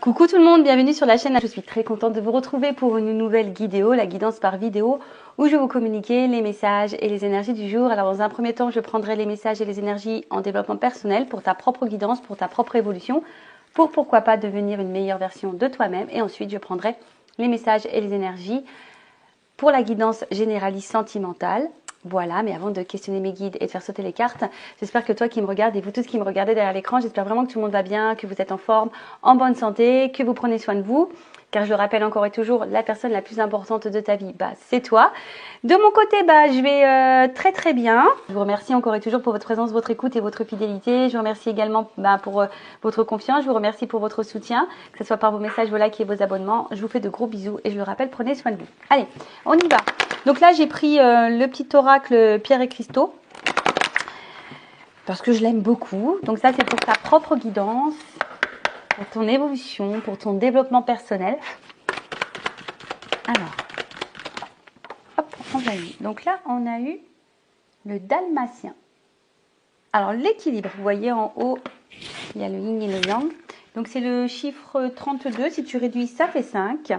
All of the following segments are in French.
Coucou tout le monde, bienvenue sur la chaîne. Je suis très contente de vous retrouver pour une nouvelle vidéo, la guidance par vidéo, où je vais vous communiquer les messages et les énergies du jour. Alors dans un premier temps, je prendrai les messages et les énergies en développement personnel pour ta propre guidance, pour ta propre évolution, pour pourquoi pas devenir une meilleure version de toi-même. Et ensuite, je prendrai les messages et les énergies pour la guidance généraliste sentimentale. Voilà, mais avant de questionner mes guides et de faire sauter les cartes, j'espère que toi qui me regardes et vous tous qui me regardez derrière l'écran, j'espère vraiment que tout le monde va bien, que vous êtes en forme, en bonne santé, que vous prenez soin de vous. Car je le rappelle encore et toujours, la personne la plus importante de ta vie, c'est toi. De mon côté, je vais très bien. Je vous remercie encore et toujours pour votre présence, votre écoute et votre fidélité. Je vous remercie également pour votre confiance. Je vous remercie pour votre soutien, que ce soit par vos messages, vos likes et vos abonnements. Je vous fais de gros bisous et je le rappelle, prenez soin de vous. Allez, on y va. Donc là, j'ai pris le petit oracle Pierre et Cristaux parce que je l'aime beaucoup. Donc ça, c'est pour ta propre guidance, pour ton évolution, pour ton développement personnel. Alors, hop, on va y. Donc là, on a eu le dalmatien. Alors, l'équilibre, vous voyez en haut, il y a le yin et le yang. Donc, c'est le chiffre 32. Si tu réduis, ça fait 5.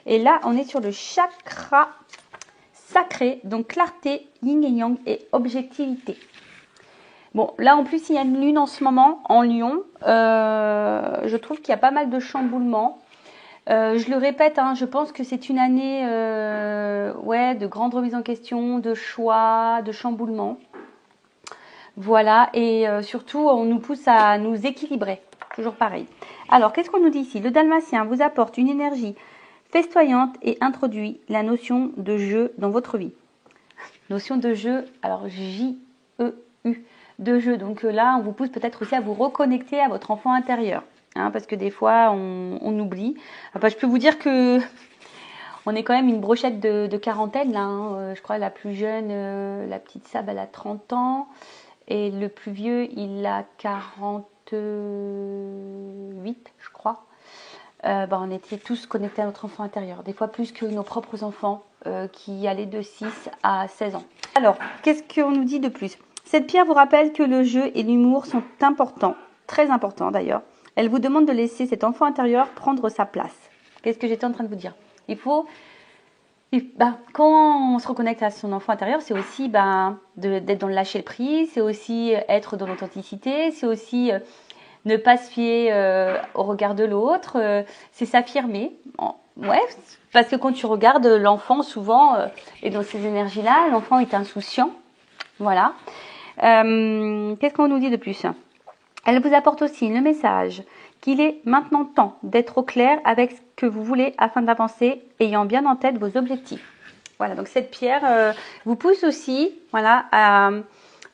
Et là, on est sur le chakra sacré. Donc, clarté, yin et yang et objectivité. Bon, là, en plus, il y a une lune en ce moment en Lion. Je trouve qu'il y a pas mal de chamboulements. Je le répète, je pense que c'est une année de grande remise en question, de choix, de chamboulement. Voilà, et surtout, on nous pousse à nous équilibrer. Toujours pareil. Alors, qu'est-ce qu'on nous dit ici? Le dalmatien vous apporte une énergie festoyante et introduit la notion de jeu dans votre vie. Notion de jeu, alors J-E-U, de jeu. Donc là, on vous pousse peut-être aussi à vous reconnecter à votre enfant intérieur. Parce que des fois, on oublie. Je peux vous dire que on est quand même une brochette de quarantaine. Là, je crois la plus jeune, la petite Sab, elle a 30 ans. Et le plus vieux, il a 48, je crois. On était tous connectés à notre enfant intérieur. Des fois plus que nos propres enfants qui allaient de 6 à 16 ans. Alors, qu'est-ce qu'on nous dit de plus? Cette pierre vous rappelle que le jeu et l'humour sont importants. Très importants d'ailleurs. Elle vous demande de laisser cet enfant intérieur prendre sa place. Qu'est-ce que j'étais en train de vous dire? Il faut, quand on se reconnecte à son enfant intérieur, c'est aussi d'être dans le lâcher prise, c'est aussi être dans l'authenticité, c'est aussi ne pas se fier au regard de l'autre, c'est s'affirmer. Ouais, parce que quand tu regardes l'enfant, souvent, et dans ces énergies-là, l'enfant est insouciant. Voilà. Qu'est-ce qu'on nous dit de plus? Elle vous apporte aussi le message qu'il est maintenant temps d'être au clair avec ce que vous voulez afin d'avancer, ayant bien en tête vos objectifs. Voilà, donc cette pierre vous pousse aussi à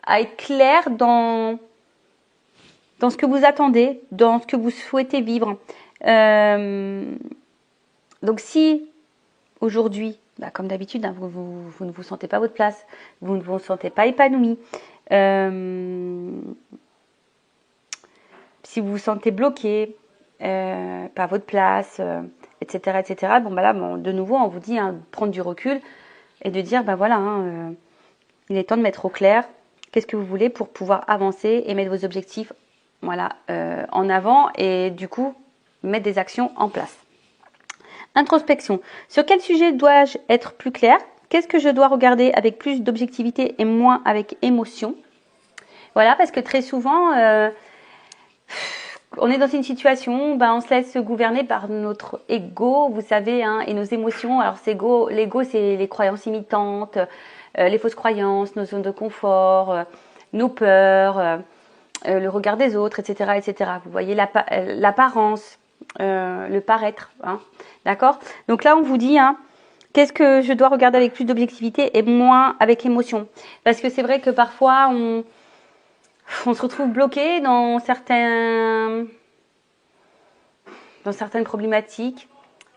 être clair dans ce que vous attendez, dans ce que vous souhaitez vivre. Donc si aujourd'hui, comme d'habitude, vous ne vous sentez pas votre place, vous ne vous sentez pas épanoui, si vous vous sentez bloqué, pas votre place, etc., etc. De nouveau, on vous dit de prendre du recul et de dire, il est temps de mettre au clair qu'est-ce que vous voulez pour pouvoir avancer et mettre vos objectifs en avant et du coup, mettre des actions en place. Introspection. Sur quel sujet dois-je être plus clair? Qu'est-ce que je dois regarder avec plus d'objectivité et moins avec émotion? Voilà, parce que très souvent, on est dans une situation, on se laisse gouverner par notre ego, vous savez, et nos émotions. Alors, l'ego, c'est les croyances imitantes, les fausses croyances, nos zones de confort, nos peurs, le regard des autres, etc., etc. Vous voyez l'apparence, le paraître, d'accord? Donc là, on vous dit, qu'est-ce que je dois regarder avec plus d'objectivité et moins avec émotion? Parce que c'est vrai que parfois, on se retrouve bloqué dans certaines problématiques.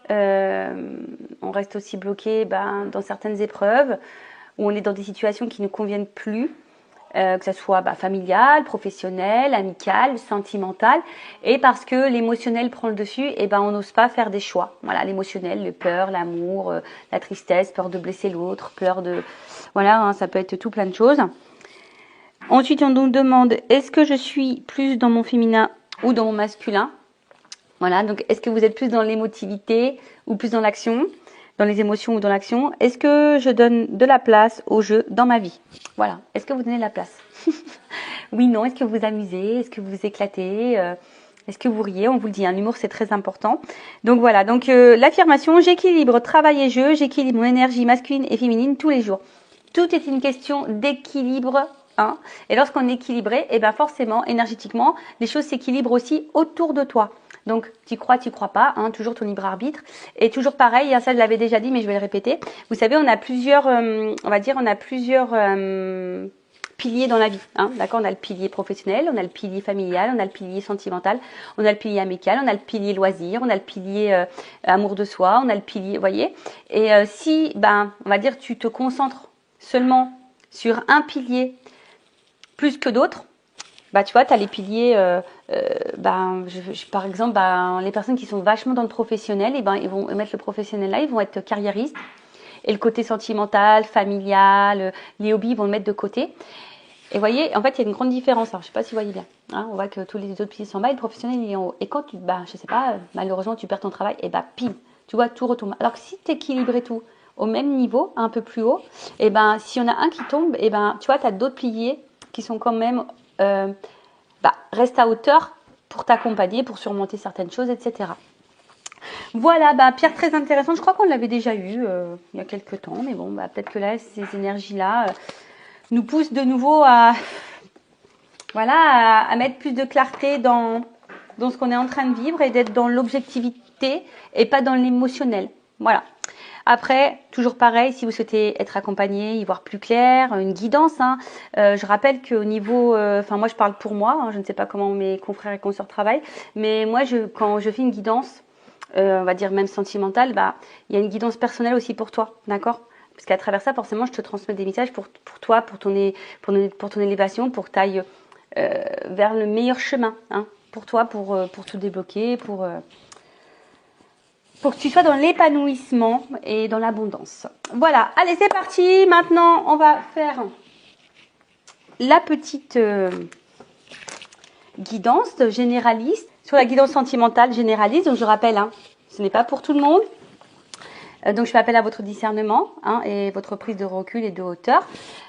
On reste aussi bloqué dans certaines épreuves où on est dans des situations qui ne conviennent plus. Que ce soit familial, professionnel, amical, sentimental, et parce que l'émotionnel prend le dessus, on n'ose pas faire des choix. Voilà, l'émotionnel, les peurs, l'amour, la tristesse, peur de blesser l'autre, peur de... Voilà, ça peut être tout plein de choses. Ensuite, on nous demande, est-ce que je suis plus dans mon féminin ou dans mon masculin? Voilà, donc est-ce que vous êtes plus dans l'émotivité ou plus dans l'action, dans les émotions ou dans l'action? Est-ce que je donne de la place au jeu dans ma vie? Voilà, est-ce que vous donnez de la place? Oui, non, est-ce que vous vous amusez? Est-ce que vous vous éclatez? Est-ce que vous riez? On vous le dit, hein, l'humour c'est très important. Donc voilà, donc l'affirmation, j'équilibre travail et jeu, j'équilibre mon énergie masculine et féminine tous les jours. Tout est une question d'équilibre. Hein. Et lorsqu'on est équilibré, et ben forcément, énergétiquement, les choses s'équilibrent aussi autour de toi. Donc, tu crois pas, hein, toujours ton libre arbitre. Et toujours pareil, ça je l'avais déjà dit, mais je vais le répéter. Vous savez, on a plusieurs, piliers dans la vie. Hein, d'accord, on a le pilier professionnel, on a le pilier familial, on a le pilier sentimental, on a le pilier amical, on a le pilier loisir, on a le pilier amour de soi, on a le pilier, vous voyez. Et si, on va dire, tu te concentres seulement sur un pilier plus que d'autres, tu vois, tu as les piliers, par exemple, les personnes qui sont vachement dans le professionnel, ils vont mettre le professionnel là, ils vont être carriéristes. Et le côté sentimental, familial, les hobbies, ils vont le mettre de côté. Et vous voyez, en fait, il y a une grande différence. Alors, je ne sais pas si vous voyez bien. Hein, on voit que tous les autres piliers sont en bas et le professionnel, il est en haut. Et quand tu, je sais pas, malheureusement, tu perds ton travail, et pile, tu vois, tout retombe. Alors que si tu équilibrais tout au même niveau, un peu plus haut, si on a un qui tombe, tu vois, tu as d'autres piliers qui sont quand même, restent à hauteur pour t'accompagner, pour surmonter certaines choses, etc. Voilà, Pierre, très intéressant. Je crois qu'on l'avait déjà eu il y a quelques temps, mais bon, peut-être que là, ces énergies-là nous poussent de nouveau à mettre plus de clarté dans ce qu'on est en train de vivre et d'être dans l'objectivité et pas dans l'émotionnel. Voilà. Après, toujours pareil, si vous souhaitez être accompagné, y voir plus clair, une guidance. Hein, je rappelle qu'au niveau, moi je parle pour moi, hein, je ne sais pas comment mes confrères et consoeurs travaillent, mais moi, quand je fais une guidance, on va dire même sentimentale, il y a une guidance personnelle aussi pour toi, d'accord? Parce qu'à travers ça, forcément, je te transmets des messages pour toi, pour ton élévation, pour que tu ailles vers le meilleur chemin, hein, pour toi, pour tout débloquer, pour que tu sois dans l'épanouissement et dans l'abondance. Voilà, allez, c'est parti. Maintenant, on va faire la petite guidance généraliste sur la guidance sentimentale généraliste. Donc, je rappelle, hein, ce n'est pas pour tout le monde. Donc, je fais appel à votre discernement et votre prise de recul et de hauteur.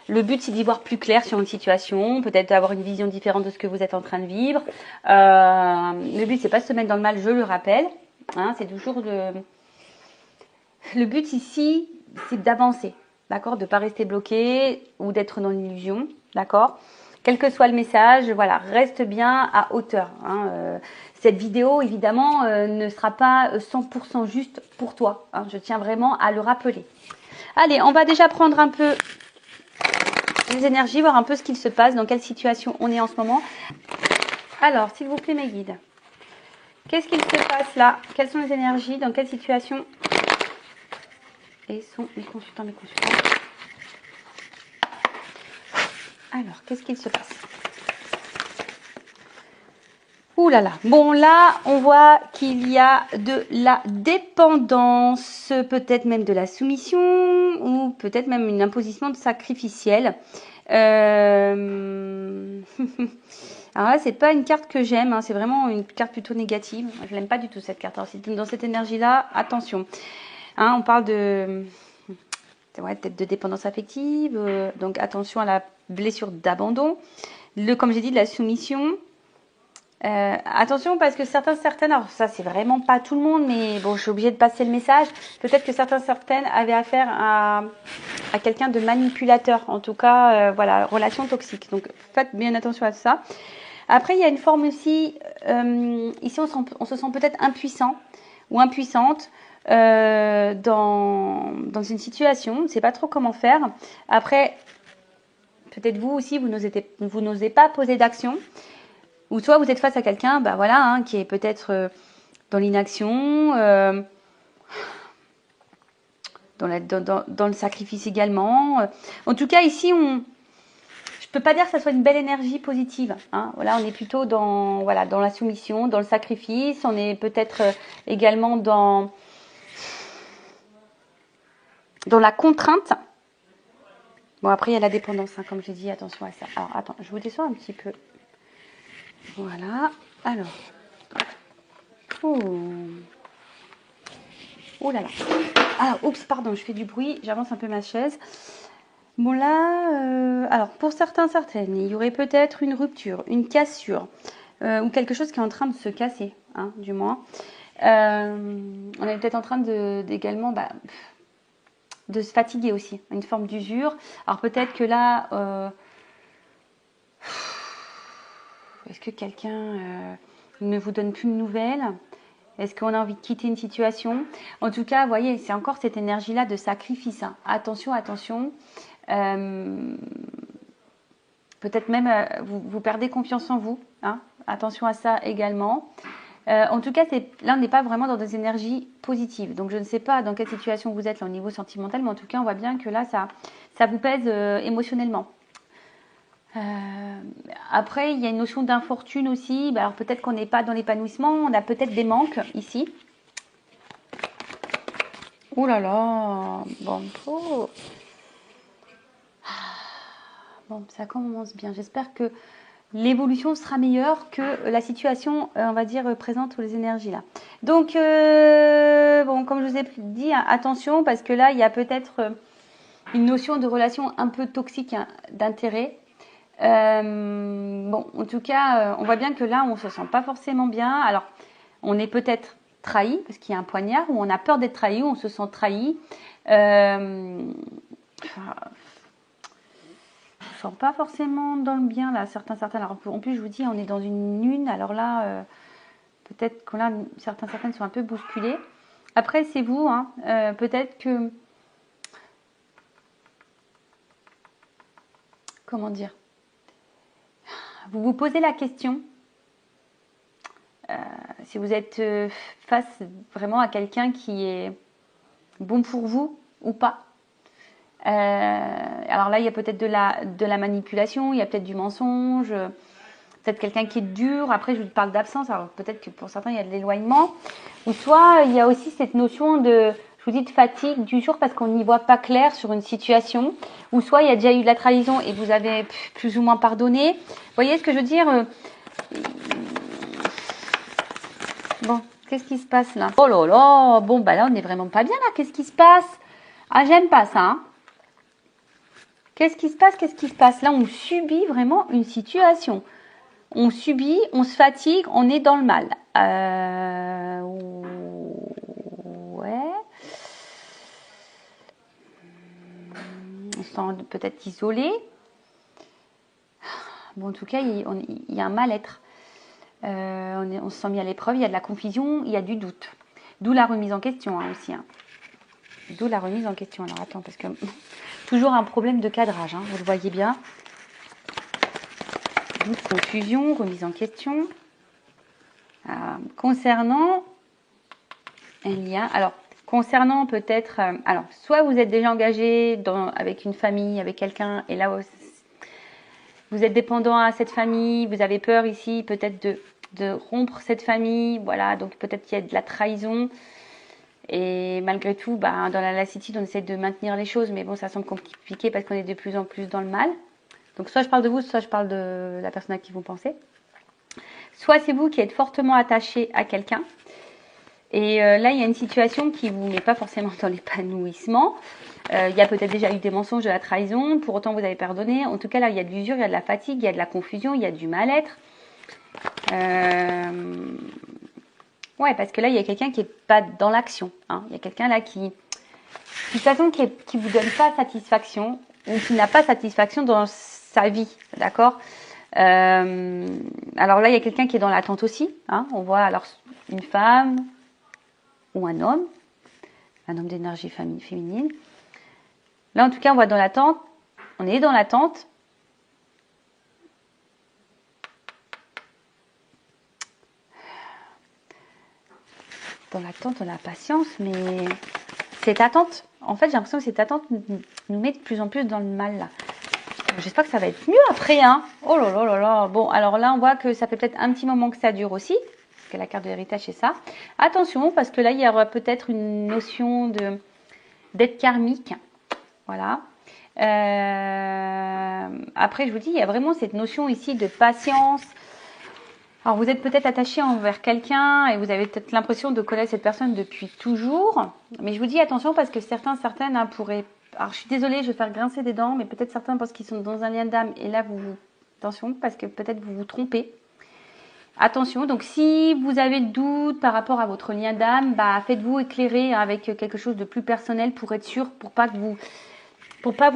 Le but, c'est d'y voir plus clair sur une situation, peut-être d'avoir une vision différente de ce que vous êtes en train de vivre. Le but, c'est pas de se mettre dans le mal, je le rappelle. Hein, c'est toujours le but ici, c'est d'avancer, d'accord, de ne pas rester bloqué ou d'être dans l'illusion, d'accord. Quel que soit le message, voilà, reste bien à hauteur. Hein. Cette vidéo, évidemment, ne sera pas 100% juste pour toi. Hein. Je tiens vraiment à le rappeler. Allez, on va déjà prendre un peu les énergies, voir un peu ce qu'il se passe, dans quelle situation on est en ce moment. Alors, s'il vous plaît, mes guides, qu'est-ce qu'il se passe là? Quelles sont les énergies? Dans quelle situation et sont mes consultants, Alors, qu'est-ce qu'il se passe? Ouh là là. Bon, là, on voit qu'il y a de la dépendance, peut-être même de la soumission, ou peut-être même une imposition de sacrificiel. Alors là, c'est pas une carte que j'aime, hein, c'est vraiment une carte plutôt négative. Je l'aime pas du tout, cette carte. Alors, dans cette énergie-là, attention. Hein, on parle de... peut-être de dépendance affective, donc attention à la blessure d'abandon, comme j'ai dit, de la soumission. Attention parce que certaines, alors ça c'est vraiment pas tout le monde, mais bon, je suis obligée de passer le message. Peut-être que certaines avaient affaire à quelqu'un de manipulateur, en tout cas, relation toxique. Donc faites bien attention à ça. Après, il y a une forme aussi, ici on se sent peut-être impuissant ou impuissante. Dans une situation, on ne sait pas trop comment faire. Après, peut-être vous aussi, vous n'osez pas poser d'action. Ou soit vous êtes face à quelqu'un, qui est peut-être dans l'inaction, dans le sacrifice également. En tout cas, ici, je peux pas dire que ça soit une belle énergie positive. Hein. Voilà, on est plutôt dans la soumission, dans le sacrifice. On est peut-être également dans la contrainte. Bon, après, il y a la dépendance, hein, comme j'ai dit, attention à ça. Alors, attends, je vous descends un petit peu. Voilà. Alors, Oh. Oh là là. Ah, oups, pardon, je fais du bruit. J'avance un peu ma chaise. Bon là, alors pour certaines, il y aurait peut-être une rupture, une cassure, ou quelque chose qui est en train de se casser, hein, du moins. On est peut-être en train également de se fatiguer aussi, une forme d'usure. Alors peut-être que là, est-ce que quelqu'un ne vous donne plus de nouvelles? Est-ce qu'on a envie de quitter une situation? En tout cas, vous voyez, c'est encore cette énergie-là de sacrifice, hein. Attention, attention. Peut-être même vous perdez confiance en vous, hein. Attention à ça également. En tout cas, là, on n'est pas vraiment dans des énergies positives. Donc, je ne sais pas dans quelle situation vous êtes là, au niveau sentimental, mais en tout cas, on voit bien que là, ça vous pèse émotionnellement. Après, il y a une notion d'infortune aussi. Alors, peut-être qu'on n'est pas dans l'épanouissement. On a peut-être des manques ici. Oh là là. Bon, bon, ça commence bien. J'espère que l'évolution sera meilleure que la situation, on va dire, présente ou les énergies là. Donc, bon, comme je vous ai dit, hein, attention, parce que là, il y a peut-être une notion de relation un peu toxique, hein, d'intérêt. Bon, en tout cas, on voit bien que là, on se sent pas forcément bien. Alors, on est peut-être trahi, parce qu'il y a un poignard, ou on a peur d'être trahi, ou on se sent trahi. Je ne sens pas forcément dans le bien là, certains. Alors, en plus, je vous dis, on est dans une lune. Alors là, peut-être que là, certaines sont un peu bousculées. Après, c'est vous, hein, peut-être que, comment dire, vous vous posez la question si vous êtes face vraiment à quelqu'un qui est bon pour vous ou pas. Alors là, il y a peut-être de la manipulation, il y a peut-être du mensonge, peut-être quelqu'un qui est dur. Après, je vous parle d'absence, alors peut-être que pour certains, il y a de l'éloignement. Ou soit, il y a aussi cette notion je vous dis, de fatigue, d'usure, parce qu'on n'y voit pas clair sur une situation. Ou soit, il y a déjà eu de la trahison et vous avez plus ou moins pardonné. Vous voyez ce que je veux dire? Bon, qu'est-ce qui se passe là? Oh là là, bon, bah là, on n'est vraiment pas bien là. Qu'est-ce qui se passe? Ah, j'aime pas ça, hein. Qu'est-ce qui se passe? Qu'est-ce qui se passe? Là, on subit vraiment une situation. On subit, on se fatigue, on est dans le mal. Ouais. On se sent peut-être isolé. Bon, en tout cas, il y a un mal-être. On se sent mis à l'épreuve, il y a de la confusion, il y a du doute. D'où la remise en question, hein, aussi. Hein. D'où la remise en question. Alors, attends, parce que toujours un problème de cadrage, hein, vous le voyez bien. Doute, confusion, remise en question. Concernant un lien, alors concernant peut-être, alors soit vous êtes déjà engagé avec une famille, avec quelqu'un, et là vous êtes dépendant à cette famille, vous avez peur ici peut-être de rompre cette famille, voilà, donc peut-être qu'il y a de la trahison, et malgré tout, dans la lassitude, on essaie de maintenir les choses, mais bon, ça semble compliqué parce qu'on est de plus en plus dans le mal. Donc soit je parle de vous, soit je parle de la personne à qui vous pensez. Soit c'est vous qui êtes fortement attaché à quelqu'un. Et là, il y a une situation qui ne vous met pas forcément dans l'épanouissement. Il y a peut-être déjà eu des mensonges, de la trahison. Pour autant, vous avez pardonné. En tout cas, là, il y a de l'usure, il y a de la fatigue, il y a de la confusion, il y a du mal-être. Ouais, parce que là, il y a quelqu'un qui n'est pas dans l'action. Hein. Il y a quelqu'un là de toute façon, qui vous donne pas satisfaction ou qui n'a pas satisfaction dans sa vie. D'accord? Alors là, il y a quelqu'un qui est dans l'attente aussi. Hein. On voit alors une femme ou un homme d'énergie féminine. Là, en tout cas, on voit dans l'attente. On est dans l'attente. Dans l'attente, on a patience, mais cette attente, en fait, j'ai l'impression que cette attente nous met de plus en plus dans le mal, là. J'espère que ça va être mieux après, hein. Oh là là là là. Bon, alors là, on voit que ça fait peut-être un petit moment que ça dure aussi, parce que la carte de l'héritage, c'est ça. Attention, parce que là, il y aura peut-être une notion d'être karmique. Voilà. Après, je vous dis, il y a vraiment cette notion ici de patience. Alors, vous êtes peut-être attaché envers quelqu'un et vous avez peut-être l'impression de connaître cette personne depuis toujours. Mais je vous dis attention parce que certaines hein, pourraient... Alors, je suis désolée, je vais faire grincer des dents, mais peut-être certains pensent qu'ils sont dans un lien d'âme. Et là, attention, parce que peut-être vous vous trompez. Attention, donc si vous avez le doute par rapport à votre lien d'âme, bah, faites-vous éclairer avec quelque chose de plus personnel pour être sûr, pour pas vous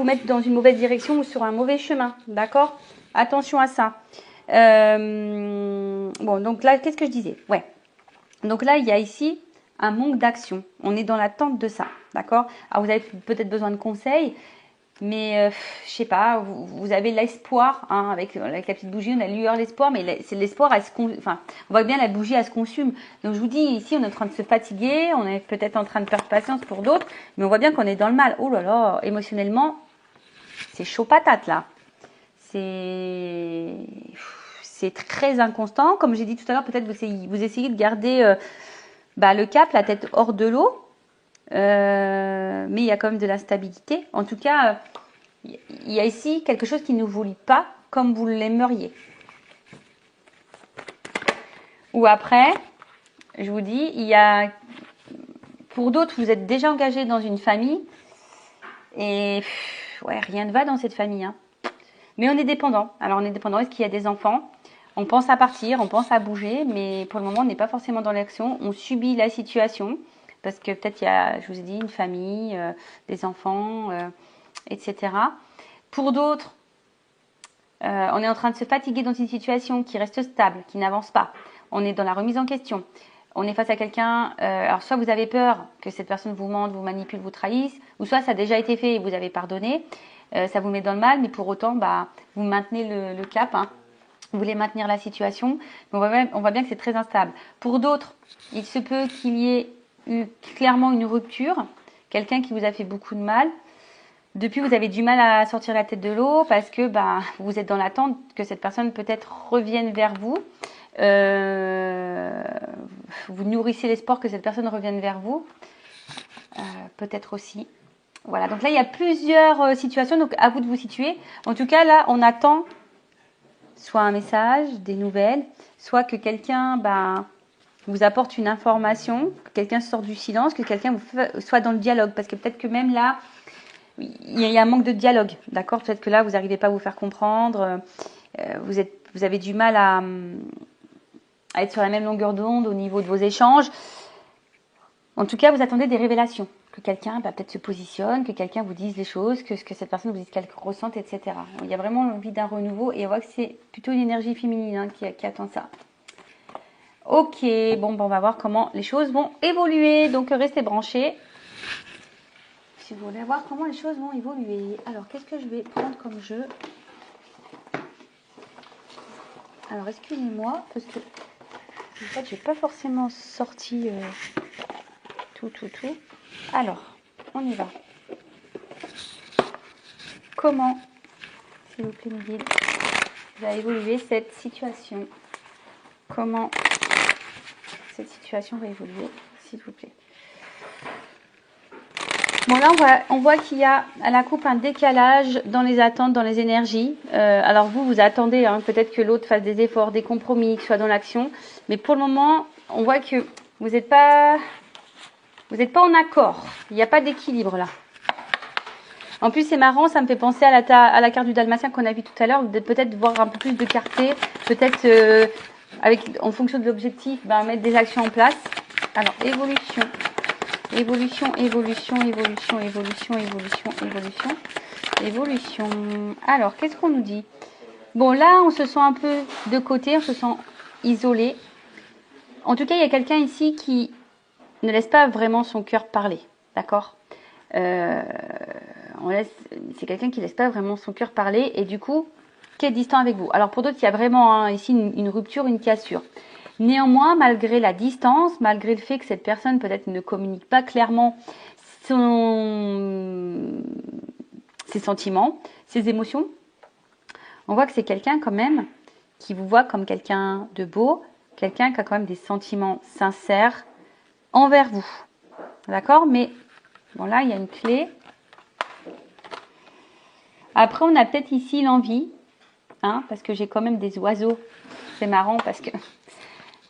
mettre dans une mauvaise direction ou sur un mauvais chemin. D'accord? Attention à ça. Bon, donc là, qu'est-ce que je disais? Ouais. Donc là, il y a ici un manque d'action. On est dans l'attente de ça. D'accord? Alors, vous avez peut-être besoin de conseils, mais je sais pas, vous avez l'espoir, hein, avec la petite bougie, on a lueur l'espoir, mais c'est l'espoir, enfin, on voit bien la bougie, elle se consume. Donc je vous dis, ici, on est en train de se fatiguer, on est peut-être en train de perdre patience pour d'autres, mais on voit bien qu'on est dans le mal. Oh là là, émotionnellement, c'est chaud patate là. C'est très inconstant. Comme j'ai dit tout à l'heure, peut-être vous essayez de garder le cap, la tête hors de l'eau. Mais il y a quand même de l'instabilité. En tout cas, il y a ici quelque chose qui ne vous lie pas comme vous l'aimeriez. Ou après, je vous dis, pour d'autres, vous êtes déjà engagé dans une famille et ouais, rien ne va dans cette famille. Hein. Mais on est dépendant. Alors on est dépendant. Est-ce qu'il y a des enfants? On pense à partir, on pense à bouger, mais pour le moment, on n'est pas forcément dans l'action. On subit la situation parce que peut-être il y a, je vous ai dit, une famille, des enfants, etc. Pour d'autres, on est en train de se fatiguer dans une situation qui reste stable, qui n'avance pas. On est dans la remise en question. On est face à quelqu'un, alors soit vous avez peur que cette personne vous mente, vous manipule, vous trahisse, ou soit ça a déjà été fait et vous avez pardonné. Ça vous met dans le mal, mais pour autant, vous maintenez le cap. Hein. Vous voulez maintenir la situation. On voit bien que c'est très instable. Pour d'autres, il se peut qu'il y ait eu clairement une rupture, quelqu'un qui vous a fait beaucoup de mal. Depuis, vous avez du mal à sortir la tête de l'eau parce que vous êtes dans l'attente que cette personne peut-être revienne vers vous. Vous nourrissez l'espoir que cette personne revienne vers vous. Peut-être aussi. Voilà, donc là, il y a plusieurs situations, donc à vous de vous situer. En tout cas, là, on attend soit un message, des nouvelles, soit que quelqu'un vous apporte une information, que quelqu'un sort du silence, que quelqu'un soit dans le dialogue. Parce que peut-être que même là, il y a un manque de dialogue, d'accord? Peut-être que là, vous n'arrivez pas à vous faire comprendre, vous avez du mal à être sur la même longueur d'onde au niveau de vos échanges. En tout cas, vous attendez des révélations. Que quelqu'un peut-être se positionne, que quelqu'un vous dise les choses, que cette personne vous dise qu'elle ressente, etc. Il y a vraiment l'envie d'un renouveau et on voit que c'est plutôt une énergie féminine hein, qui attend ça. Ok, bon, on va voir comment les choses vont évoluer. Donc, restez branchés. Si vous voulez voir comment les choses vont évoluer. Alors, qu'est-ce que je vais prendre comme jeu? Alors, excusez-moi, parce que en fait, j'ai pas forcément sorti tout. Alors, on y va. Comment, s'il vous plaît, mes guides, va évoluer cette situation? Comment cette situation va évoluer, s'il vous plaît? Bon, là, on voit qu'il y a à la coupe un décalage dans les attentes, dans les énergies. Alors, vous attendez hein, peut-être que l'autre fasse des efforts, des compromis, qu'il soit dans l'action. Mais pour le moment, on voit que vous n'êtes pas en accord. Il n'y a pas d'équilibre là. En plus, c'est marrant, ça me fait penser à la carte du Dalmatien qu'on a vu tout à l'heure. Peut-être voir un peu plus de clarté. Peut-être, en fonction de l'objectif, mettre des actions en place. Alors, évolution. Alors, qu'est-ce qu'on nous dit? Bon, là, on se sent un peu de côté, on se sent isolé. En tout cas, il y a quelqu'un ici qui ne laisse pas vraiment son cœur parler, d'accord? C'est quelqu'un qui ne laisse pas vraiment son cœur parler et du coup, qui est distant avec vous. Alors, pour d'autres, il y a vraiment ici une rupture, une cassure. Néanmoins, malgré la distance, malgré le fait que cette personne peut-être ne communique pas clairement ses sentiments, ses émotions, on voit que c'est quelqu'un quand même qui vous voit comme quelqu'un de beau, quelqu'un qui a quand même des sentiments sincères envers vous. D'accord? Mais bon, là, il y a une clé. Après, on a peut-être ici l'envie, hein, parce que j'ai quand même des oiseaux. C'est marrant parce que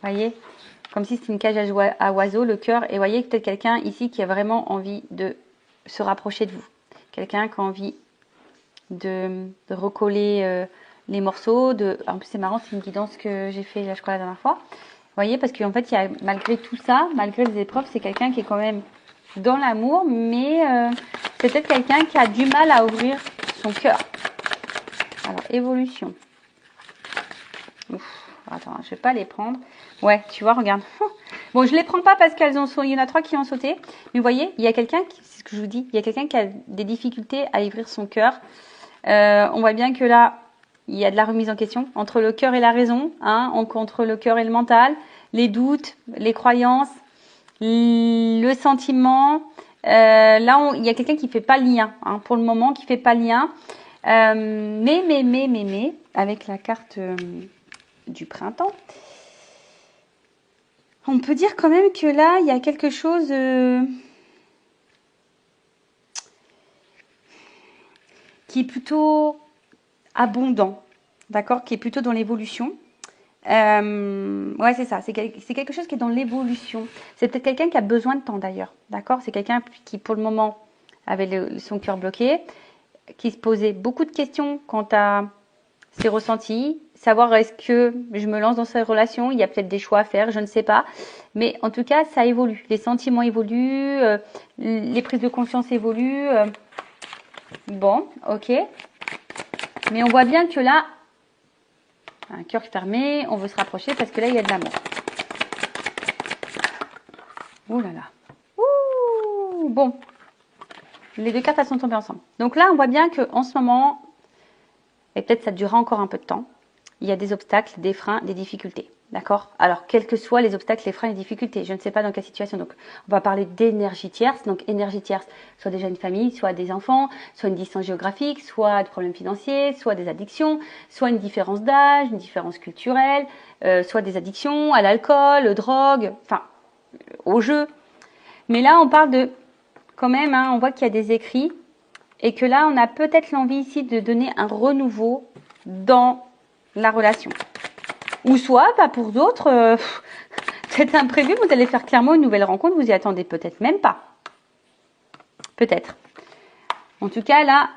voyez, comme si c'était une cage à oiseaux, le cœur. Et vous voyez peut-être quelqu'un ici qui a vraiment envie de se rapprocher de vous. Quelqu'un qui a envie de recoller les morceaux. En plus, c'est marrant, c'est une guidance que j'ai fait, là, je crois, la dernière fois. Vous voyez, parce qu'en fait, il y a, malgré tout ça, malgré les épreuves, c'est quelqu'un qui est quand même dans l'amour, mais c'est peut-être quelqu'un qui a du mal à ouvrir son cœur. Alors, évolution. Ouf, attends, je vais pas les prendre. Ouais, tu vois, regarde. Bon, je les prends pas parce qu'elles il y en a 3 qui ont sauté. Mais vous voyez, il y a quelqu'un, c'est ce que je vous dis, il y a quelqu'un qui a des difficultés à ouvrir son cœur. On voit bien que là, il y a de la remise en question entre le cœur et la raison, hein, entre le cœur et le mental, les doutes, les croyances, le sentiment. Là, il y a quelqu'un qui fait pas le lien, hein, pour le moment, qui fait pas le lien. Mais, avec la carte du printemps, on peut dire quand même que là, il y a quelque chose qui est plutôt abondant, d'accord, qui est plutôt dans l'évolution. Ouais, c'est ça, c'est quelque chose qui est dans l'évolution. C'est peut-être quelqu'un qui a besoin de temps d'ailleurs, d'accord. C'est quelqu'un qui, pour le moment, avait son cœur bloqué, qui se posait beaucoup de questions quant à ses ressentis, savoir est-ce que je me lance dans cette relation, il y a peut-être des choix à faire, je ne sais pas. Mais en tout cas, ça évolue. Les sentiments évoluent, les prises de conscience évoluent. Bon, ok. Mais on voit bien que là, un cœur fermé, on veut se rapprocher parce que là, il y a de l'amour. Ouh là là. Ouh, bon. Les 2 cartes, elles sont tombées ensemble. Donc là, on voit bien qu'en ce moment, et peut-être ça durera encore un peu de temps, il y a des obstacles, des freins, des difficultés. D'accord? Alors, quels que soient les obstacles, les freins, les difficultés, je ne sais pas dans quelle situation. Donc, on va parler d'énergie tierce. Donc, énergie tierce, soit déjà une famille, soit des enfants, soit une distance géographique, soit des problèmes financiers, soit des addictions, soit une différence d'âge, une différence culturelle, soit des addictions à l'alcool, aux drogues, enfin, au jeu. Mais là, on parle de, quand même, hein, on voit qu'il y a des écrits et que là, on a peut-être l'envie ici de donner un renouveau dans la relation. Ou soit, pas pour d'autres, c'est imprévu, vous allez faire clairement une nouvelle rencontre, vous y attendez peut-être même pas. Peut-être. En tout cas, là,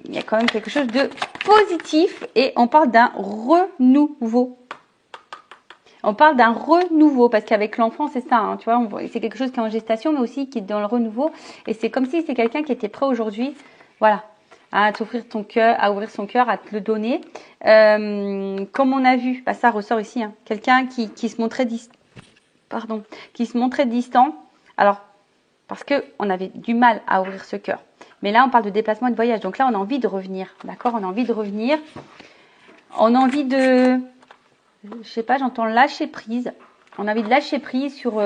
il y a quand même quelque chose de positif et on parle d'un renouveau. On parle d'un renouveau parce qu'avec l'enfant, c'est ça, hein, tu vois, c'est quelque chose qui est en gestation, mais aussi qui est dans le renouveau. Et c'est comme si c'est quelqu'un qui était prêt aujourd'hui, voilà, à t'offrir ton cœur, à ouvrir son cœur, à te le donner. Comme on a vu, bah, ça ressort ici, hein, quelqu'un qui se montrait qui se montrait distant. Alors, parce que on avait du mal à ouvrir ce cœur. Mais là, on parle de déplacement et de voyage. Donc là, on a envie de revenir, d'accord? On a envie de revenir. On a envie de, je sais pas, j'entends lâcher prise. On a envie de lâcher prise sur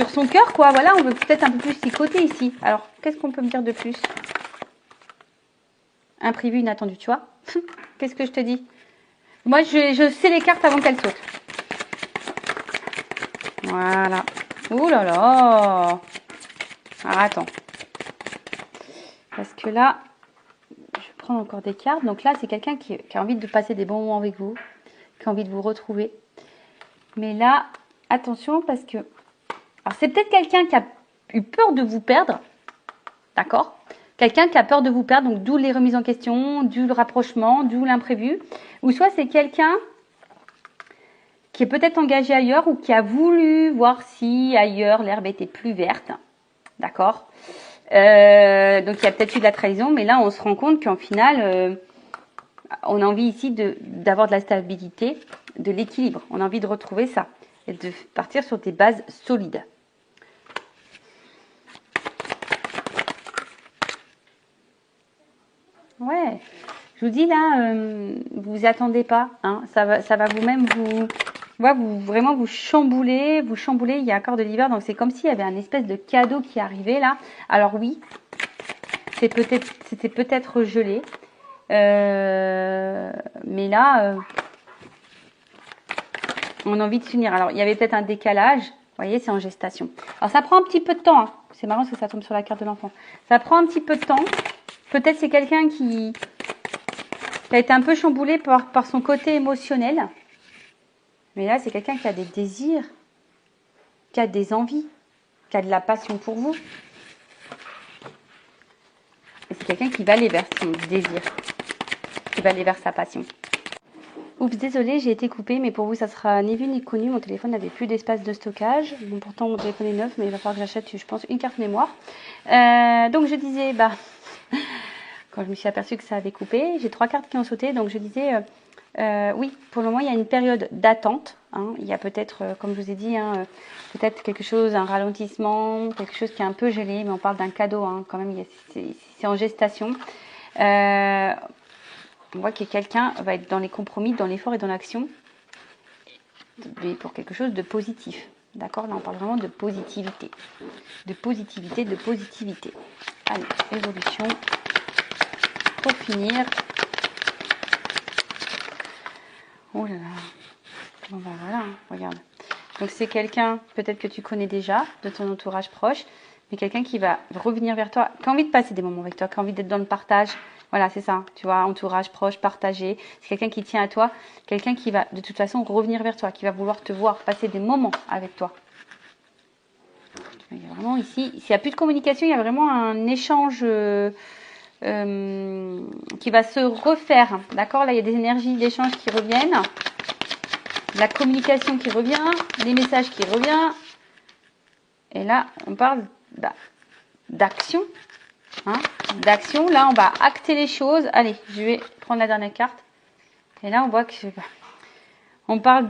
son cœur, quoi. Voilà, on veut peut-être un peu plus s'y côté ici. Alors, qu'est-ce qu'on peut me dire de plus? Imprévu, inattendu, tu vois. Qu'est-ce que je te dis? Moi, je sais les cartes avant qu'elles sautent. Voilà. Ouh là là. Alors, attends. Parce que là, je vais prendre encore des cartes. Donc là, c'est quelqu'un qui a envie de passer des bons moments avec vous, qui a envie de vous retrouver. Mais là, attention parce que... Alors, c'est peut-être quelqu'un qui a eu peur de vous perdre. D'accord? Quelqu'un qui a peur de vous perdre, donc d'où les remises en question, d'où le rapprochement, d'où l'imprévu. Ou soit c'est quelqu'un qui est peut-être engagé ailleurs ou qui a voulu voir si ailleurs l'herbe était plus verte. D'accord? Donc il y a peut-être eu de la trahison, mais là on se rend compte qu'en final, on a envie ici d'avoir de la stabilité, de l'équilibre. On a envie de retrouver ça et de partir sur des bases solides. Ouais, je vous dis là, vous attendez pas, hein, ça va vous-même vraiment vous chambouler, il y a encore de l'hiver, donc c'est comme s'il y avait un espèce de cadeau qui arrivait là. Alors oui, c'était peut-être gelé, mais là, on a envie de s'unir. Alors il y avait peut-être un décalage, vous voyez, c'est en gestation. Alors ça prend un petit peu de temps, hein. C'est marrant parce que ça tombe sur la carte de l'enfant. Ça prend un petit peu de temps. Peut-être c'est quelqu'un qui qui a été un peu chamboulé par son côté émotionnel. Mais là, c'est quelqu'un qui a des désirs, qui a des envies, qui a de la passion pour vous. Et c'est quelqu'un qui va aller vers son désir, qui va aller vers sa passion. Oups, désolé, j'ai été coupée, mais pour vous, ça sera ni vu ni connu. Mon téléphone n'avait plus d'espace de stockage. Bon, pourtant, mon téléphone est neuf, mais il va falloir que j'achète, je pense, une carte mémoire. Donc, je disais, quand je me suis aperçue que ça avait coupé, j'ai 3 cartes qui ont sauté. Donc, je disais, oui, pour le moment, il y a une période d'attente. Hein. Il y a peut-être, comme je vous ai dit, peut-être quelque chose, un ralentissement, quelque chose qui est un peu gelé, mais on parle d'un cadeau, hein, quand même, c'est en gestation. On voit que quelqu'un va être dans les compromis, dans l'effort et dans l'action, mais pour quelque chose de positif. D'accord? Là, on parle vraiment de positivité. De positivité, de positivité. Allez, évolution. Pour finir. Oh là là. Bon, ben voilà, hein, regarde. Donc, c'est quelqu'un, peut-être que tu connais déjà, de ton entourage proche, mais quelqu'un qui va revenir vers toi, qui a envie de passer des moments avec toi, qui a envie d'être dans le partage. Voilà, c'est ça, tu vois, entourage proche, partagé. C'est quelqu'un qui tient à toi, quelqu'un qui va de toute façon revenir vers toi, qui va vouloir te voir passer des moments avec toi. Il y a vraiment ici, s'il n'y a plus de communication, il y a vraiment un échange qui va se refaire. D'accord? Là, il y a des énergies d'échange qui reviennent. La communication qui revient, les messages qui reviennent. Et là, on parle d'action. Hein, d'action. Là, on va acter les choses. Allez, je vais prendre la dernière carte. Et là, on voit que on parle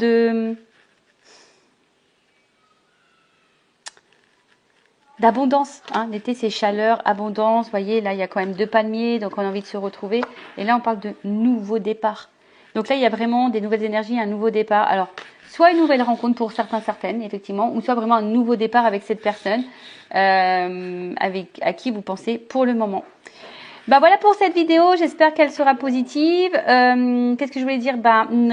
d'abondance. Hein. L'été, c'est chaleur, abondance. Vous voyez, là, il y a quand même 2 palmiers, donc on a envie de se retrouver. Et là, on parle de nouveau départ. Donc là, il y a vraiment des nouvelles énergies, un nouveau départ. Alors, soit une nouvelle rencontre pour certaines, effectivement, ou soit vraiment un nouveau départ avec cette personne à qui vous pensez pour le moment. Voilà pour cette vidéo, j'espère qu'elle sera positive. Qu'est-ce que je voulais dire?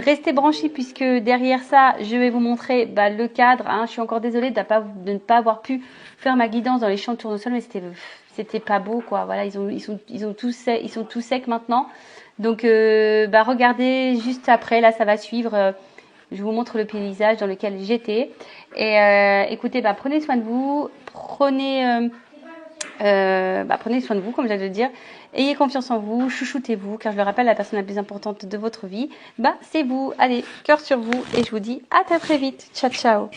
Restez branchés puisque derrière ça, je vais vous montrer le cadre. Hein. Je suis encore désolée de ne pas avoir pu faire ma guidance dans les champs de tournesol, mais c'était pas beau, quoi. Voilà, ils sont tous secs maintenant. Donc, regardez juste après, là, ça va suivre. Je vous montre le paysage dans lequel j'étais. Et écoutez, prenez soin de vous, prenez soin de vous, comme j'allais le dire. Ayez confiance en vous, chouchoutez-vous, car je le rappelle, la personne la plus importante de votre vie, c'est vous. Allez, cœur sur vous, et je vous dis à très vite. Ciao, ciao.